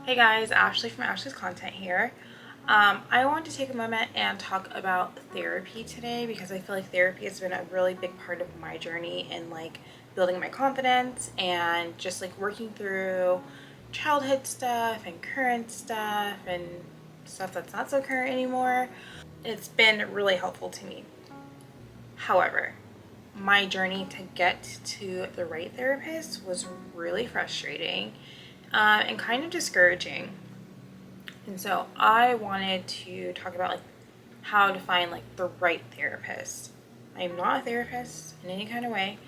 Hey guys, Ashley from Ashley's Content here. I want to take a moment and talk about therapy today because I feel like therapy has been a really big part of my journey in building my confidence and just working through childhood stuff and current stuff and stuff that's not so current anymore. It's been really helpful to me. However, my journey to get to the right therapist was really frustrating and kind of discouraging. And so I wanted to talk about how to find the right therapist. I'm not a therapist in any kind of way,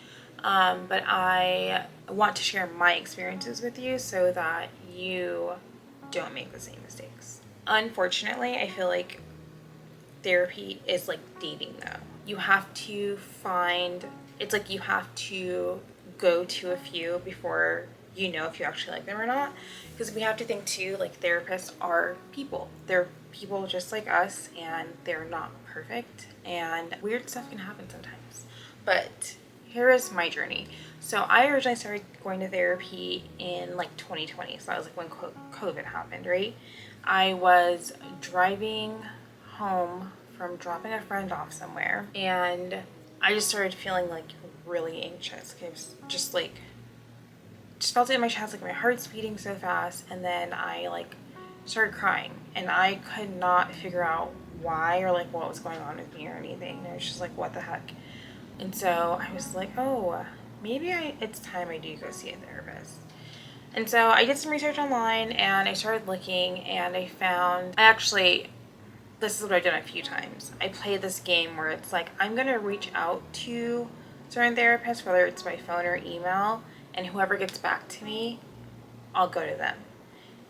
but I want to share my experiences with you so that you don't make the same mistakes. Unfortunately, I feel like therapy is like dating though. You have to find, it's like you have to go to a few before you know if you actually like them or not. Because we have to think too, therapists are people. They're people just like us and they're not perfect and weird stuff can happen sometimes. But here is my journey. So I originally started going to therapy in 2020. So that was when COVID happened, right? I was driving home from dropping a friend off somewhere and I just started feeling really anxious. I was just felt it in my chest, my heart's beating so fast, and then I started crying and I could not figure out why or what was going on with me or anything. And I was just what the heck. And so I was like, oh, maybe it's time I do go see a therapist. And so I did some research online and I started looking and I found, this is what I've done a few times. I play this game where it's I'm going to reach out to certain therapists, whether it's by phone or email, and whoever gets back to me, I'll go to them.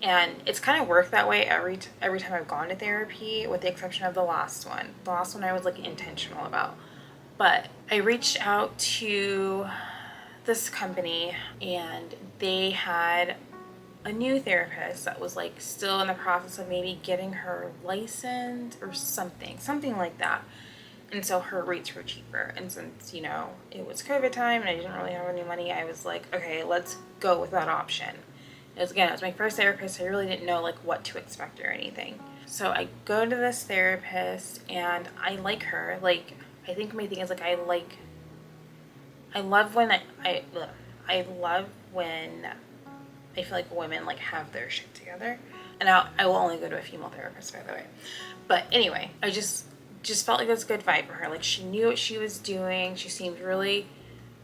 And it's kind of worked that way every time I've gone to therapy, with the exception of the last one. The last one I was intentional about. But I reached out to this company and they had a new therapist that was still in the process of maybe getting her license or something like that. And so her rates were cheaper. And since, it was COVID time and I didn't really have any money, I was like, okay, let's go with that option. It was my first therapist. So I really didn't know what to expect or anything. So I go to this therapist and I like her. I think my thing is I love when I love when I feel like women have their shit together. And I will only go to a female therapist, by the way. But anyway, I just felt like it was a good vibe for her. She knew what she was doing. She seemed really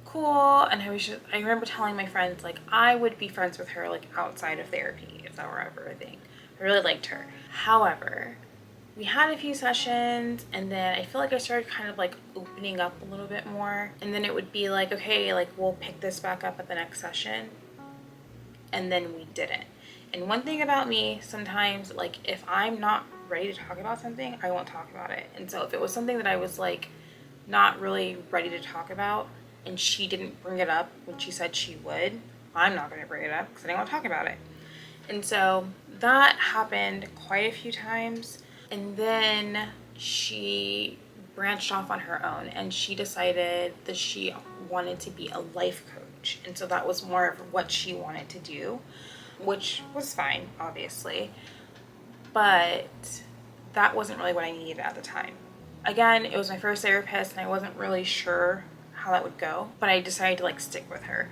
cool. And I remember telling my friends I would be friends with her outside of therapy if that were ever a thing. I really liked her. However, we had a few sessions and then I feel like I started kind of opening up a little bit more. And then it would be okay, we'll pick this back up at the next session. And then we didn't. And one thing about me, sometimes, if I'm not ready to talk about something, I won't talk about it. And so if it was something that I was, not really ready to talk about, and she didn't bring it up when she said she would, I'm not going to bring it up because I didn't want to talk about it. And so that happened quite a few times. And then she branched off on her own, and she decided that she wanted to be a life coach. And so that was more of what she wanted to do, which was fine, obviously. But that wasn't really what I needed at the time. Again, it was my first therapist and I wasn't really sure how that would go, but I decided to stick with her.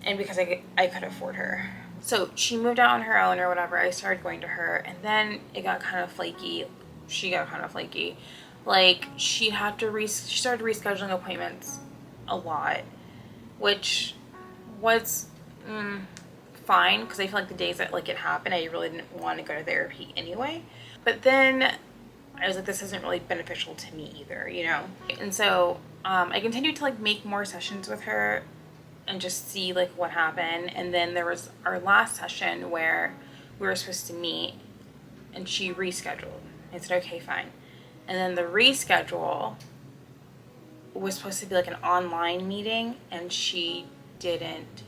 And because I could afford her. So she moved out on her own or whatever, I started going to her, and then it got kind of flaky. She got kind of flaky. She started rescheduling appointments a lot, which was fine because I feel the days that it happened, I really didn't want to go to therapy anyway. But then I was this isn't really beneficial to me either, And so I continued to make more sessions with her and just see what happened. And then there was our last session where we were supposed to meet and she rescheduled. I said, okay, fine. And then the reschedule was supposed to be an online meeting and she didn't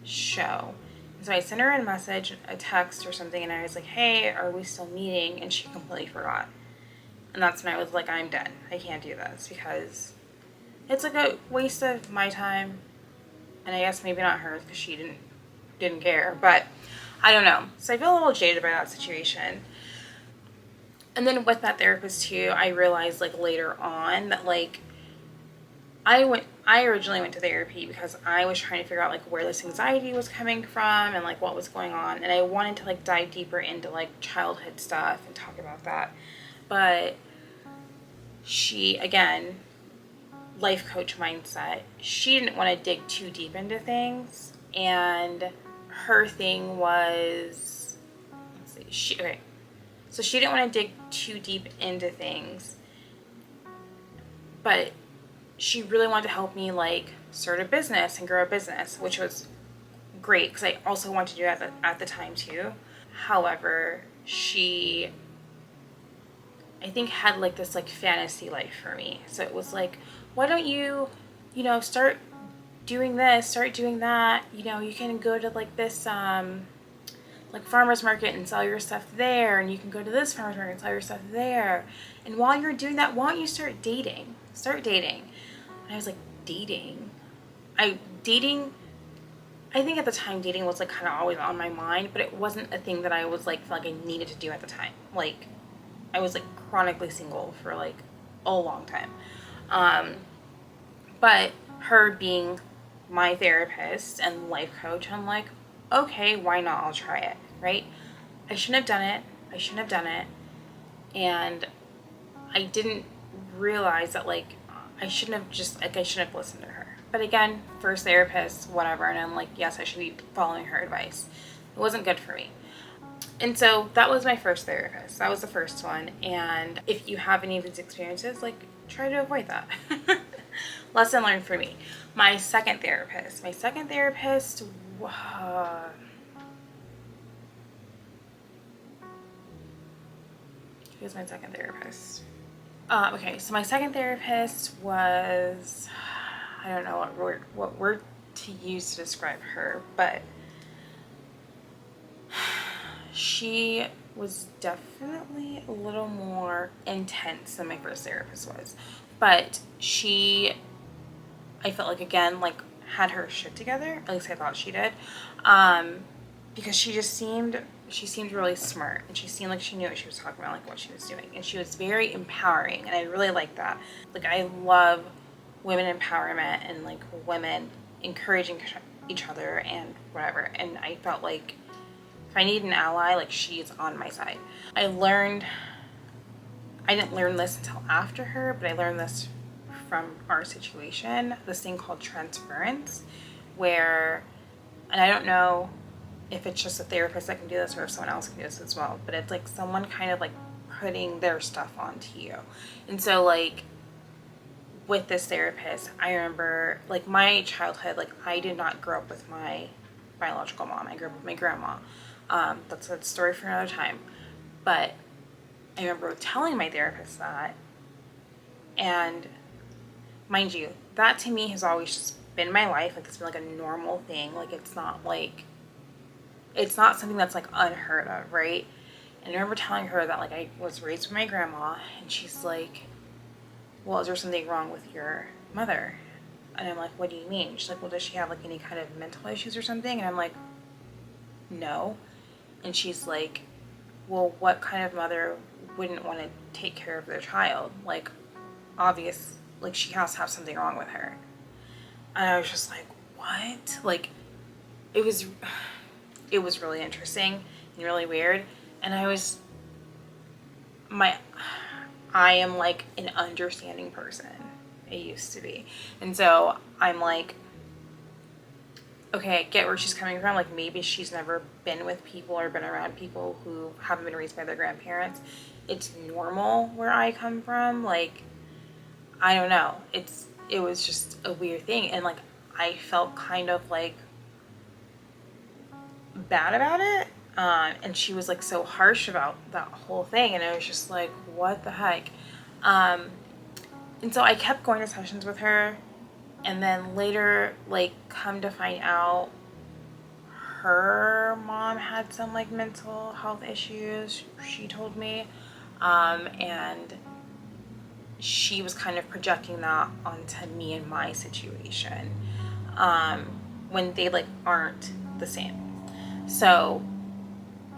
show. And so I sent her a message, a text or something, and I was like, hey, are we still meeting? And she completely forgot. And that's when I was like, I'm done. I can't do this because it's a waste of my time. And I guess maybe not hers because she didn't care. But I don't know. So I feel a little jaded by that situation. And then with that therapist too, I realized like later on that like I originally went to therapy because I was trying to figure out like where this anxiety was coming from and like what was going on, and I wanted to like dive deeper into like childhood stuff and talk about that. But she, again, life coach mindset, she didn't want to dig too deep into things, and her thing was, let's see, so she didn't want to dig too deep into things, but she really wanted to help me like start a business and grow a business, which was great because I also wanted to do that at the time too. However, she, I think, had like this like fantasy life for me. So it was like, why don't you, start doing this, start doing that. You can go to like this like farmer's market and sell your stuff there, and you can go to this farmer's market and sell your stuff there. And while you're doing that, why don't you start dating? Start dating. And I was like, dating? Dating, I think at the time dating was like kind of always on my mind, but it wasn't a thing that I was like felt like I needed to do at the time. Like I was like chronically single for like a long time. But her being my therapist and life coach, I'm like, okay, why not? I'll try it, right? I shouldn't have done it. I shouldn't have done it. And I didn't realize that like I shouldn't have listened to her. But again, first therapist, whatever, and I'm like, yes, I should be following her advice. It wasn't good for me. And so that was my first therapist. That was the first one. And if you have any of these experiences, like try to avoid that. Lesson learned for me. My second therapist. Who's my second therapist? Okay, so my second therapist was, I don't know what word to use to describe her, but she was definitely a little more intense than my first therapist was. But she, I felt like, again, like had her shit together. At least I thought she did. Because she seemed really smart, and she seemed like she knew what she was talking about, like what she was doing. And she was very empowering, and I really liked that. Like I love women empowerment and like women encouraging each other and whatever. And I felt like if I need an ally, like she's on my side. I didn't learn this until after her, but I learned this from our situation, this thing called transference, where, and I don't know if it's just a therapist that can do this or if someone else can do this as well, but it's like someone kind of like putting their stuff onto you. And so like with this therapist, I remember like my childhood, like I did not grow up with my biological mom. I grew up with my grandma. That's a story for another time. But I remember telling my therapist that, and mind you, that to me has always just been my life. Like it's been like a normal thing. Like it's not something that's like unheard of, right? And I remember telling her that like I was raised with my grandma, and she's like, well, is there something wrong with your mother? And I'm like, what do you mean? She's like, well, does she have like any kind of mental issues or something? And I'm like, no. And she's like, well, what kind of mother wouldn't want to take care of their child? Like, obvious, like she has to have something wrong with her. And I was just like, what? Like, it was really interesting and really weird. And I am like an understanding person. I used to be. And so I'm like, okay, I get where she's coming from. Like maybe she's never been with people or been around people who haven't been raised by their grandparents. It's normal where I come from. Like, I don't know. It was just a weird thing. And like, I felt kind of like bad about it. And she was like so harsh about that whole thing. And I was just like, what the heck? And so I kept going to sessions with her. And then later, like, come to find out her mom had some like mental health issues, she told me. And she was kind of projecting that onto me and my situation, when they like aren't the same. So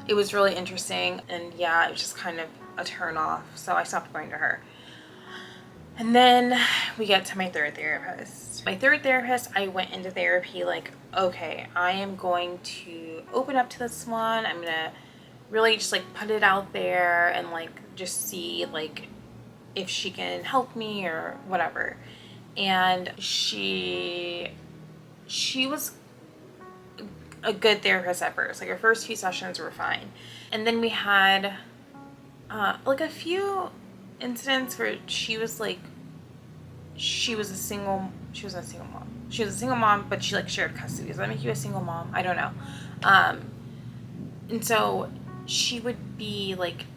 it was really interesting, and yeah, it was just kind of a turn off, so I stopped going to her. And then we get to my third therapist. My third therapist, I went into therapy like, okay, I am going to open up to this one. I'm gonna really just like put it out there and like just see like if she can help me or whatever. And she was a good therapist at first. Like, our first few sessions were fine, and then we had like a few incidents where she was like, she was a single mom. She was a single mom, but she like shared custody. Does that make you a single mom? I don't know. And so she would be like,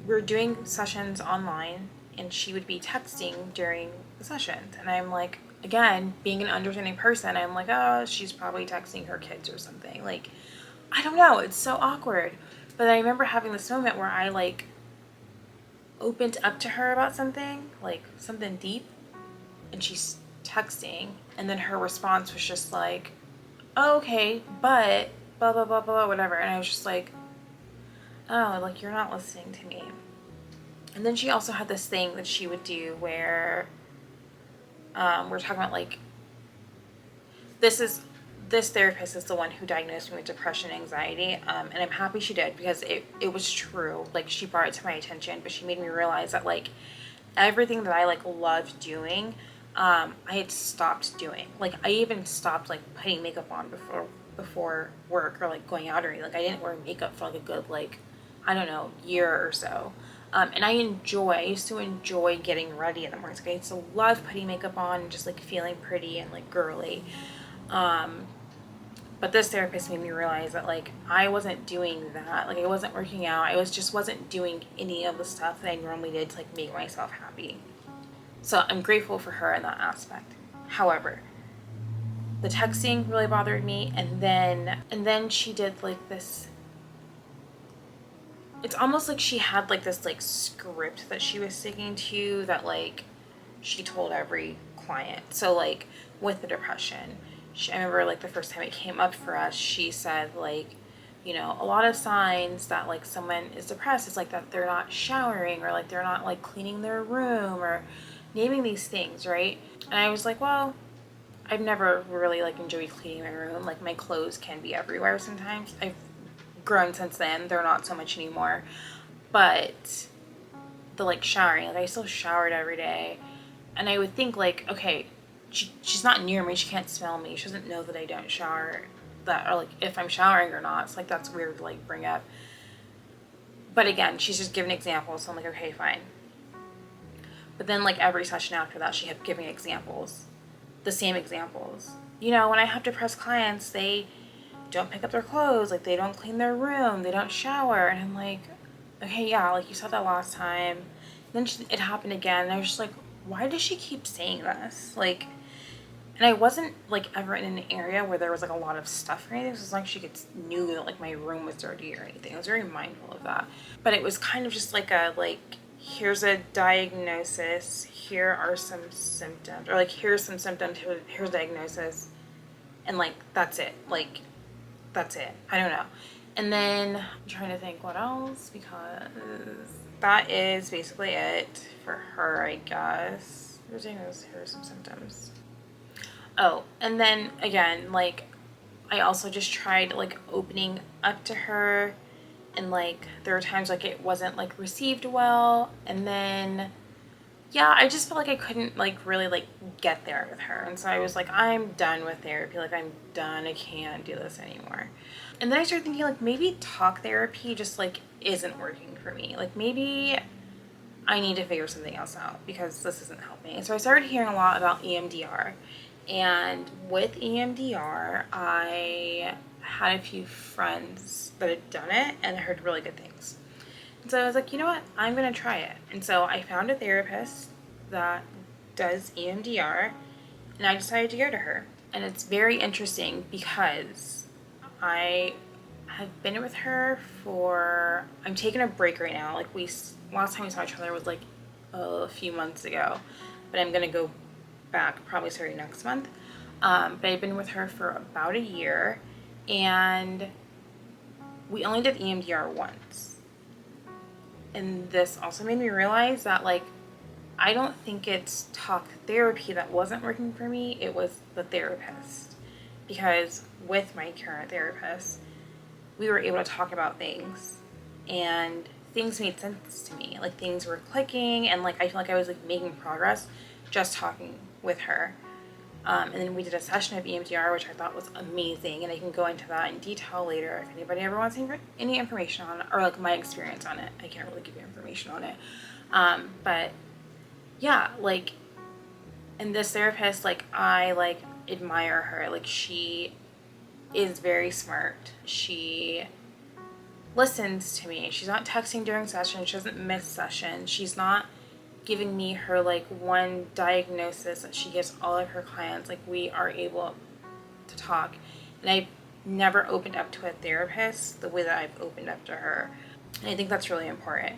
we were doing sessions online, and she would be texting during the sessions, and I'm like, again, being an understanding person, I'm like, oh, she's probably texting her kids or something. Like, I don't know. It's so awkward. But I remember having this moment where I like opened up to her about something, like something deep, and she's texting, and then her response was just like, oh, okay, but blah blah blah blah whatever. And I was just like, oh, like, you're not listening to me. And then she also had this thing that she would do where we're talking about like, this therapist is the one who diagnosed me with depression and anxiety, and I'm happy she did, because it was true. Like, she brought it to my attention, but she made me realize that like everything that I like loved doing, I had stopped doing. Like, I even stopped like putting makeup on before work or like going out or anything. Like, I didn't wear makeup for like a good like, I don't know, year or so. And I used to enjoy getting ready in the mornings. Like, I used to love putting makeup on and just like feeling pretty and like girly. But this therapist made me realize that like I wasn't doing that. Like, I wasn't working out. I wasn't doing any of the stuff that I normally did to like make myself happy. So I'm grateful for her in that aspect. However, the texting really bothered me, and then she did like this, it's almost like she had like this like script that she was sticking to, that like she told every client. So like with the depression, I remember like the first time it came up for us, she said like, you know, a lot of signs that like someone is depressed is like that they're not showering, or like they're not like cleaning their room, or naming these things, right? And I was like, well, I've never really like enjoyed cleaning my room. Like, my clothes can be everywhere sometimes. I've grown since then. They're not so much anymore. But the like showering, like I still showered every day. And I would think like, okay, she's not near me. She can't smell me. She doesn't know that I don't shower, that, or like if I'm showering or not. It's like, that's weird to like bring up. But again, she's just giving examples. So I'm like, okay, fine. But then like every session after that, she kept giving examples. The same examples. You know, when I have depressed clients, they don't pick up their clothes, like they don't clean their room, they don't shower. And I'm like, okay, yeah, like you said that last time. And then it happened again, and I was just like, why does she keep saying this? Like, and I wasn't like ever in an area where there was like a lot of stuff or anything, so it's like she knew that like my room was dirty or anything. I was very mindful of that. But it was kind of just like a like, here's a diagnosis, here are some symptoms, or like here's some symptoms, here's a diagnosis, and like that's it. Like, that's it. I don't know. And then I'm trying to think what else, because that is basically it for her, I guess. Here's a some symptoms. Oh, and then again, like I also just tried like opening up to her, and like there were times like it wasn't like received well, and then yeah, I just felt like I couldn't like really like get there with her. And so I was like, I'm done with therapy. Like, I'm done. I can't do this anymore. And then I started thinking like, maybe talk therapy just like isn't working for me. Like, maybe I need to figure something else out, because this isn't helping. And so I started hearing a lot about EMDR. And with EMDR, I had a few friends that had done it, and I heard really good things. And so I was like, you know what? I'm going to try it. And so I found a therapist that does EMDR, and I decided to go to her. And it's very interesting because I have been with her for, I'm taking a break right now. Like, last time we saw each other was like a few months ago, but I'm going to go back probably starting next month. But I've been with her for about a year, and we only did EMDR once. And this also made me realize that, like, I don't think it's talk therapy that wasn't working for me, it was the therapist. Because with my current therapist, we were able to talk about things and things made sense to me. Like, things were clicking, and like I feel like I was like making progress just talking with her. And then we did a session of EMDR, which I thought was amazing, and I can go into that in detail later if anybody ever wants any information on it, or like my experience on it. I can't really give you information on it. But yeah, like, and this therapist, like, I like admire her. Like, she is very smart. She listens to me. She's not texting during session. She doesn't miss session. She's not giving me her like one diagnosis that she gives all of her clients. Like, we are able to talk, and I never opened up to a therapist the way that I've opened up to her, and I think that's really important.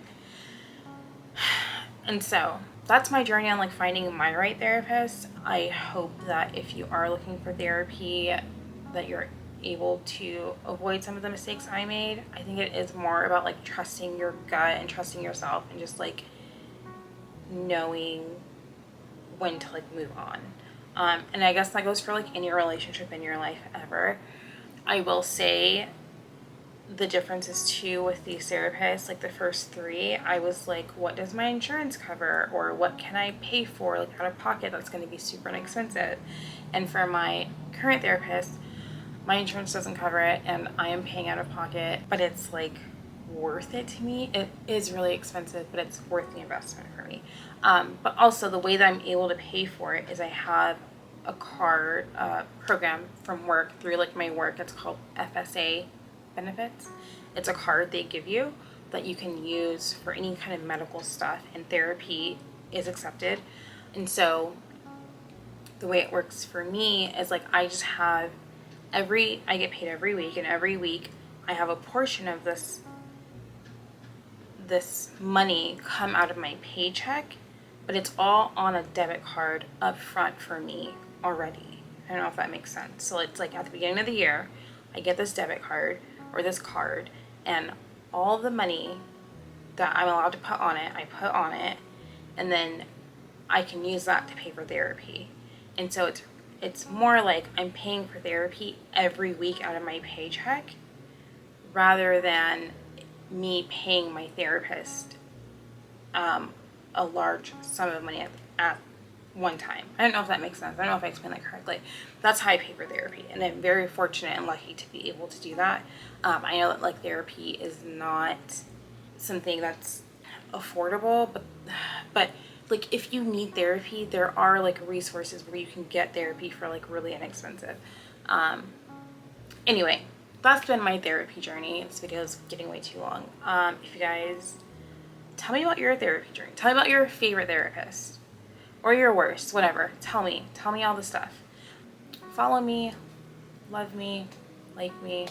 And so that's my journey on like finding my right therapist. I hope that if you are looking for therapy, that you're able to avoid some of the mistakes I made. I think it is more about like trusting your gut and trusting yourself, and just like knowing when to like move on. And I guess that goes for like any relationship in your life ever. I will say the differences too with these therapists, like the first three, I was like, what does my insurance cover, or what can I pay for like out of pocket that's going to be super inexpensive? And for my current therapist, my insurance doesn't cover it and I am paying out of pocket, but it's like worth it to me. It is really expensive, but it's worth the investment for me. But also the way that I'm able to pay for it is I have a card program from work through like my work. It's called FSA benefits. It's a card they give you that you can use for any kind of medical stuff, and therapy is accepted. And so the way it works for me is like I just have I get paid every week, and every week I have a portion of this money come out of my paycheck, but it's all on a debit card up front for me already. I don't know if that makes sense. So it's like at the beginning of the year, I get this debit card or this card, and all the money that I'm allowed to put on it, I put on it, and then I can use that to pay for therapy. And so it's more like I'm paying for therapy every week out of my paycheck, rather than me paying my therapist a large sum of money at one time. I don't know if that makes sense. I don't know if I explained that correctly. That's how I pay for therapy, and I'm very fortunate and lucky to be able to do that. I know that like therapy is not something that's affordable, but like if you need therapy, there are like resources where you can get therapy for like really inexpensive. Anyway, that's been my therapy journey. This video is getting way too long. If you guys tell me about your therapy journey, tell me about your favorite therapist or your worst, whatever. Tell me all the stuff. Follow me, love me, like me.